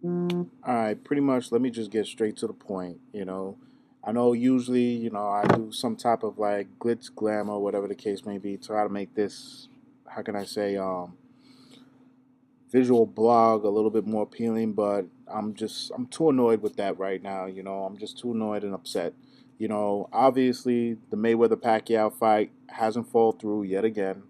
All right, pretty much. Let me just get straight to the point. I know usually, I do some type of like glitz, glamour, whatever the case may be, try to make this, how can I say, visual blog a little bit more appealing. But I'm too annoyed with that right now. I'm just too annoyed and upset. Obviously the Mayweather Pacquiao fight hasn't fallen through yet again.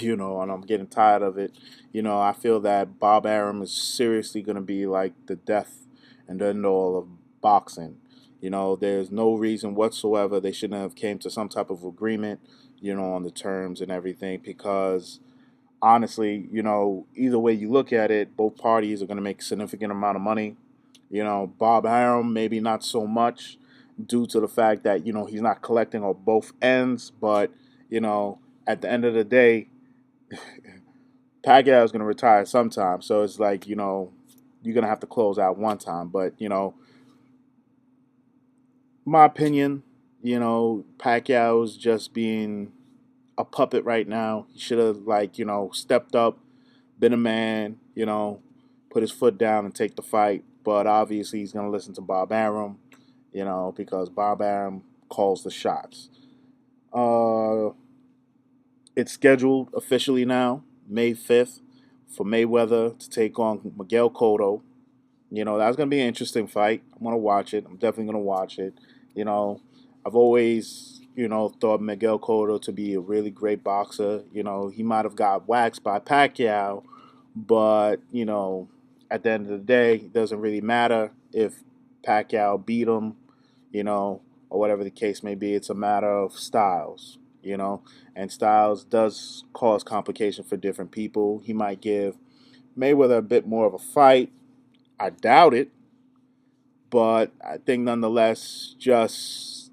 And I'm getting tired of it. I feel that Bob Arum is seriously going to be like the death and the end all of boxing. There's no reason whatsoever they shouldn't have came to some type of agreement, on the terms and everything. Because honestly, either way you look at it, both parties are going to make a significant amount of money. Bob Arum maybe not so much due to the fact that he's not collecting on both ends, but at the end of the day, Pacquiao is going to retire sometime. So it's like, you're going to have to close out one time. But, my opinion, Pacquiao is just being a puppet right now. He should have, like, stepped up, been a man, put his foot down and take the fight. But obviously, he's going to listen to Bob Arum, because Bob Arum calls the shots. Uh, it's scheduled officially now, May 5th, for Mayweather to take on Miguel Cotto. That's going to be an interesting fight. I'm going to watch it. I'm definitely going to watch it. You know, I've always, thought Miguel Cotto to be a really great boxer. He might have got waxed by Pacquiao, but, at the end of the day, it doesn't really matter if Pacquiao beat him, or whatever the case may be. It's a matter of styles, and styles does cause complication for different people. He might give Mayweather a bit more of a fight. I doubt it, but I think nonetheless, just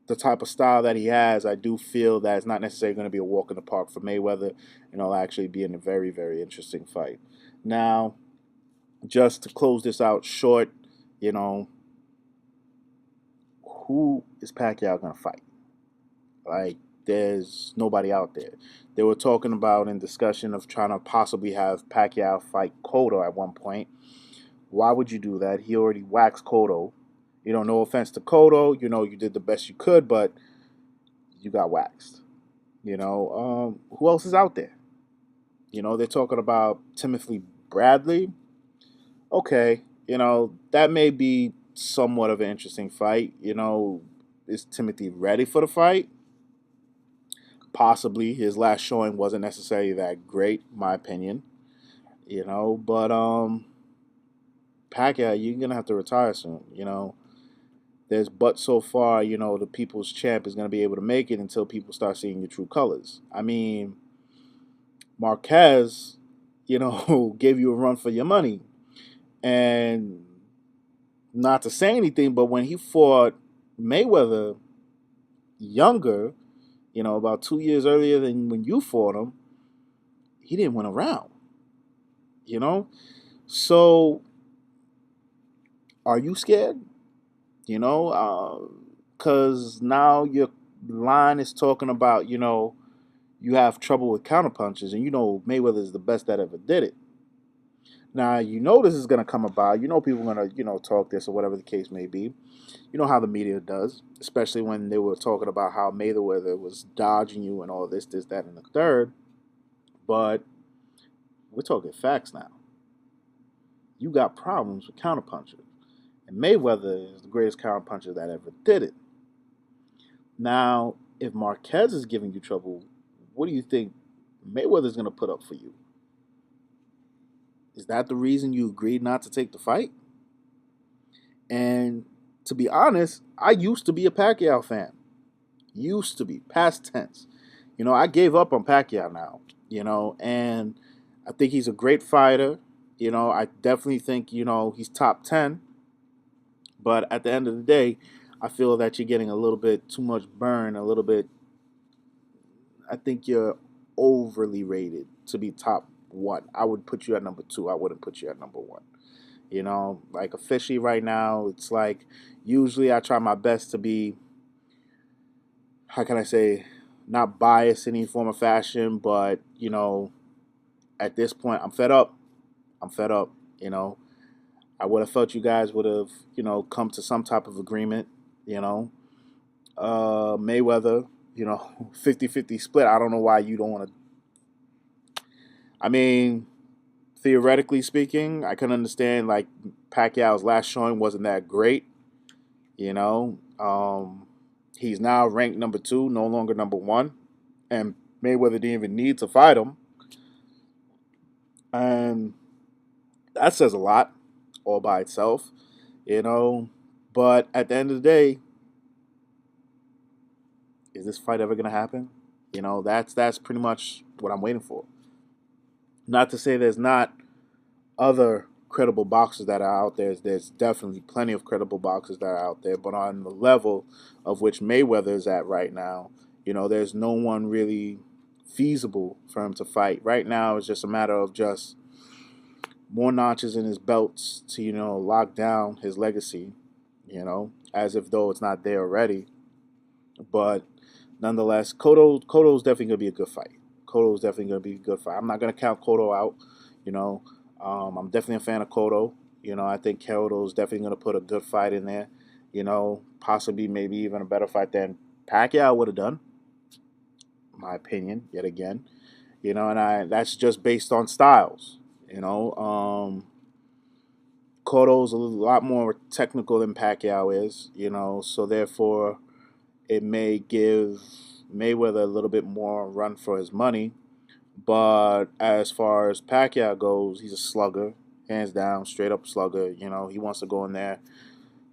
the type of style that he has, I do feel that it's not necessarily going to be a walk in the park for Mayweather, and it'll actually be in a very, very interesting fight. Now, just to close this out short, you know, who is Pacquiao going to fight? Like, there's nobody out there. They were talking about in discussion of trying to possibly have Pacquiao fight Cotto at one point. Why would you do that? He already waxed Cotto. No offense to Cotto. You did the best you could, but you got waxed. Who else is out there? They're talking about Timothy Bradley. Okay, that may be somewhat of an interesting fight. Is Timothy ready for the fight? Possibly. His last showing wasn't necessarily that great, in my opinion. But Pacquiao, you're gonna have to retire soon. There's but so far, the people's champ is going to be able to make it until people start seeing your true colors. I mean, Marquez, gave you a run for your money. And not to say anything, but when he fought Mayweather younger, about 2 years earlier than when you fought him, he didn't win a round, you know? So are you scared? Because now your line is talking about, you have trouble with counterpunches, and Mayweather is the best that ever did it. Now this is gonna come about. People are gonna talk this or whatever the case may be. You know how the media does, especially when they were talking about how Mayweather was dodging you and all this, that, and the third. But we're talking facts now. You got problems with counterpunchers, and Mayweather is the greatest counterpuncher that ever did it. Now, if Marquez is giving you trouble, what do you think Mayweather's gonna put up for you? Is that the reason you agreed not to take the fight? And to be honest, I used to be a Pacquiao fan. Used to be, past tense. I gave up on Pacquiao now, and I think he's a great fighter. I definitely think, he's top 10. But at the end of the day, I feel that you're getting a little bit too much burn, a little bit. I think you're overly rated to be top one. I would put you at number two. I wouldn't put you at number one. Like officially right now, it's like usually I try my best to be, how can I say, not biased in any form or fashion, but at this point, I'm fed up. I'm fed up. You know, I would have thought you guys would have, come to some type of agreement. You know, Mayweather, 50-50 split. I don't know why you don't want to. I mean, theoretically speaking, I can understand like Pacquiao's last showing wasn't that great. You know, he's now ranked number two, no longer number one, and Mayweather didn't even need to fight him, and that says a lot all by itself. You know, but at the end of the day, is this fight ever gonna happen? That's pretty much what I'm waiting for. Not to say there's not other credible boxers that are out there. There's definitely plenty of credible boxers that are out there, but on the level of which Mayweather is at right now, there's no one really feasible for him to fight. Right now, it's just a matter of just more notches in his belts to, lock down his legacy, as if though it's not there already. But nonetheless, Cotto's definitely gonna be a good fight. Cotto's definitely gonna be a good fight. I'm not gonna count Cotto out. You know, I'm definitely a fan of Cotto. I think Cotto's definitely gonna put a good fight in there. Possibly maybe even a better fight than Pacquiao would have done. My opinion, yet again. And I that's just based on styles. Cotto's a lot more technical than Pacquiao is. So therefore it may give Mayweather a little bit more run for his money. But as far as Pacquiao goes, he's a slugger, hands down, straight up slugger. He wants to go in there,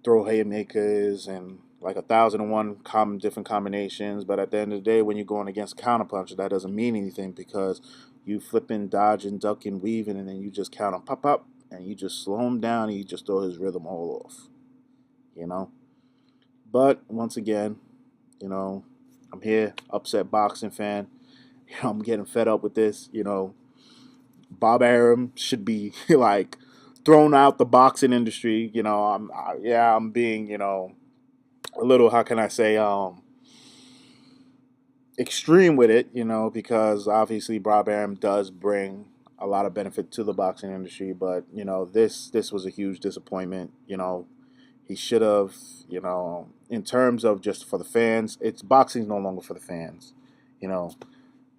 throw haymakers and like 1,001 different combinations. But at the end of the day, when you're going against counterpuncher, that doesn't mean anything because you flipping, dodging, ducking, weaving, and then you just count him pop up, and you just slow him down, and you just throw his rhythm all off. You know. But once again, you know, I'm here, upset boxing fan. I'm getting fed up with this. Bob Arum should be like thrown out the boxing industry. I'm being, a little, how can I say, extreme with it, because obviously Bob Arum does bring a lot of benefit to the boxing industry, but this was a huge disappointment. He should have, in terms of just for the fans, it's boxing's no longer for the fans. You know,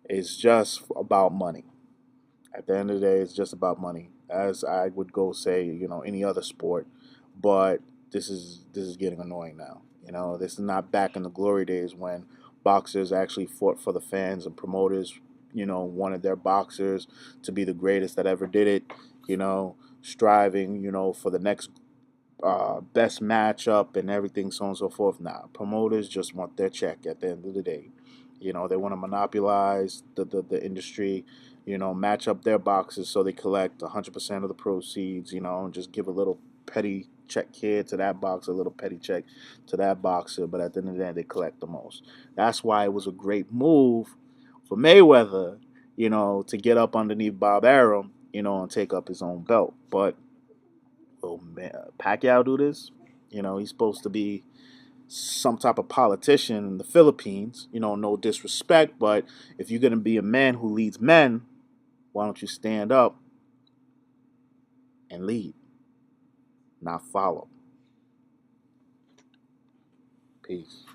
it's just about money. At the end of the day, it's just about money, as I would go say, any other sport. But this is getting annoying now. This is not back in the glory days when boxers actually fought for the fans and promoters, wanted their boxers to be the greatest that ever did it. Striving, for the next best matchup and everything, so on and so forth. Now, promoters just want their check at the end of the day. They want to monopolize the industry, match up their boxes so they collect 100% of the proceeds, and just give a little petty check here to that boxer, a little petty check to that boxer. But at the end of the day, they collect the most. That's why it was a great move for Mayweather, to get up underneath Bob Arum, and take up his own belt. But will Pacquiao do this? He's supposed to be some type of politician in the Philippines. No disrespect, but if you're going to be a man who leads men, why don't you stand up and lead, not follow? Peace.